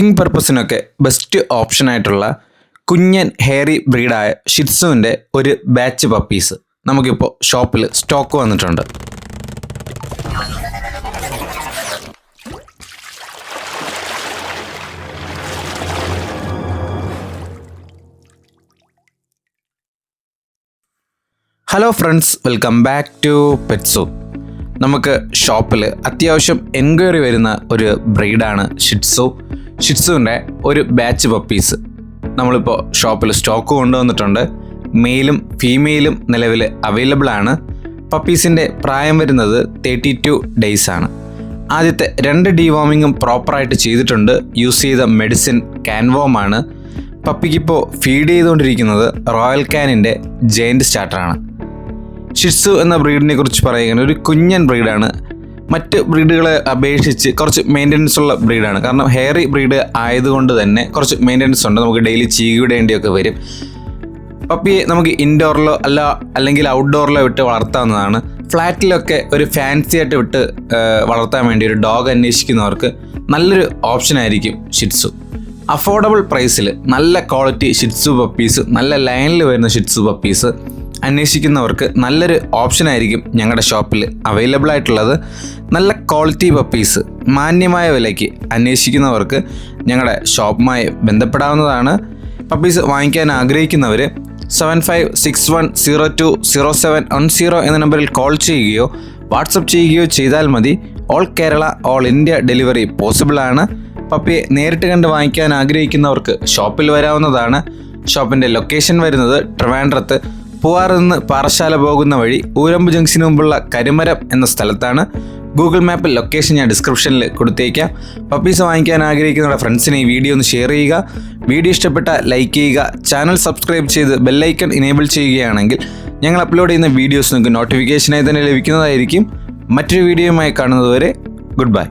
Petting പർപ്പസിനൊക്കെ best ഓപ്ഷനായിട്ടുള്ള കുഞ്ഞൻ ഹെയറി ബ്രീഡായ ഷിറ്റ്സുവിൻ്റെ ഒരു ബാച്ച് പപ്പീസ് നമുക്കിപ്പോൾ ഷോപ്പിൽ സ്റ്റോക്ക് വന്നിട്ടുണ്ട്. Hello friends, welcome back to പെറ്റ്സു. നമുക്ക് ഷോപ്പിൽ അത്യാവശ്യം എൻക്വയറി വരുന്ന ഒരു ബ്രീഡാണ് ഷിറ്റ്സുവിൻ്റെ ഒരു ബാച്ച് പപ്പീസ് നമ്മളിപ്പോൾ ഷോപ്പിൽ സ്റ്റോക്ക് കൊണ്ടുവന്നിട്ടുണ്ട്. മെയിലും ഫീമെയിലും നിലവിൽ അവൈലബിൾ ആണ്. പപ്പീസിൻ്റെ പ്രായം വരുന്നത് 32 days ആണ്. ആദ്യത്തെ 2 ഡീവോമിങ്ങും പ്രോപ്പറായിട്ട് ചെയ്തിട്ടുണ്ട്. യൂസ് ചെയ്ത മെഡിസിൻ കാൻവോമാണ്. പപ്പിക്കിപ്പോൾ ഫീഡ് ചെയ്തുകൊണ്ടിരിക്കുന്നത് റോയൽ കാനിൻ്റെ ജയൻറ്റ് സ്റ്റാർട്ടറാണ്. ഷിറ്റ്സു എന്ന ബ്രീഡിനെ കുറിച്ച് പറയുകയാണെങ്കിൽ ഒരു കുഞ്ഞൻ ബ്രീഡാണ്. മറ്റ് ബ്രീഡുകളെ അപേക്ഷിച്ച് കുറച്ച് മെയിൻ്റനൻസ് ഉള്ള ബ്രീഡാണ്. കാരണം ഹെയറി ബ്രീഡ് ആയതുകൊണ്ട് തന്നെ കുറച്ച് മെയിൻ്റനൻസ് ഉണ്ട്. നമുക്ക് ഡെയിലി ചീകിടേണ്ടിയൊക്കെ വരും. പപ്പിയെ നമുക്ക് ഇൻഡോറിലോ അല്ലെങ്കിൽ ഔട്ട്ഡോറിലോ വിട്ട് വളർത്താവുന്നതാണ്. ഫ്ലാറ്റിലൊക്കെ ഒരു ഫാൻസി ആയിട്ട് വിട്ട് വളർത്താൻ വേണ്ടി ഒരു ഡോഗ് അന്വേഷിക്കുന്നവർക്ക് നല്ലൊരു ഓപ്ഷനായിരിക്കും ഷിറ്റ്സു. അഫോർഡബിൾ പ്രൈസിൽ നല്ല ക്വാളിറ്റി ഷിറ്റ്സു പപ്പീസ്, നല്ല ലൈനിൽ വരുന്ന ഷിറ്റ്സു പപ്പീസ് അന്വേഷിക്കുന്നവർക്ക് നല്ലൊരു ഓപ്ഷനായിരിക്കും ഞങ്ങളുടെ ഷോപ്പിൽ അവൈലബിൾ ആയിട്ടുള്ളത്. നല്ല ക്വാളിറ്റി പപ്പീസ് മാന്യമായ വിലയ്ക്ക് അന്വേഷിക്കുന്നവർക്ക് ഞങ്ങളുടെ ഷോപ്പുമായി ബന്ധപ്പെടാവുന്നതാണ്. പപ്പീസ് വാങ്ങിക്കാൻ ആഗ്രഹിക്കുന്നവർ 7561020710 എന്ന നമ്പറിൽ കോൾ ചെയ്യുകയോ വാട്സപ്പ് ചെയ്യുകയോ ചെയ്താൽ മതി. All Kerala, all India delivery possible ആണ്. പപ്പിയെ നേരിട്ട് കണ്ട് വാങ്ങിക്കാൻ ആഗ്രഹിക്കുന്നവർക്ക് ഷോപ്പിൽ വരാവുന്നതാണ്. ഷോപ്പിൻ്റെ ലൊക്കേഷൻ വരുന്നത് ട്രിവാൻഡ്രത്ത് പൂവാറിൽ നിന്ന് പാറശാല പോകുന്ന വഴി ഊരമ്പ് ജംഗ്ഷന് മുമ്പുള്ള കരിമരം എന്ന സ്ഥലത്താണ്. ഗൂഗിൾ മാപ്പിൽ ലൊക്കേഷൻ ഞാൻ ഡിസ്ക്രിപ്ഷനിൽ കൊടുത്തേക്കാം. പപ്പീസ് വാങ്ങിക്കാൻ ആഗ്രഹിക്കുന്ന ഫ്രണ്ട്സിനെ ഈ വീഡിയോ ഒന്ന് ഷെയർ ചെയ്യുക. വീഡിയോ ഇഷ്ടപ്പെട്ടാൽ ലൈക്ക് ചെയ്യുക. ചാനൽ സബ്സ്ക്രൈബ് ചെയ്ത് ബെല്ലൈക്കൺ ഇനേബിൾ ചെയ്യുകയാണെങ്കിൽ ഞങ്ങൾ അപ്ലോഡ് ചെയ്യുന്ന വീഡിയോസ് നിങ്ങൾക്ക് നോട്ടിഫിക്കേഷനായി തന്നെ ലഭിക്കുന്നതായിരിക്കും. മറ്റൊരു വീഡിയോയുമായി കാണുന്നതുവരെ ഗുഡ് ബൈ.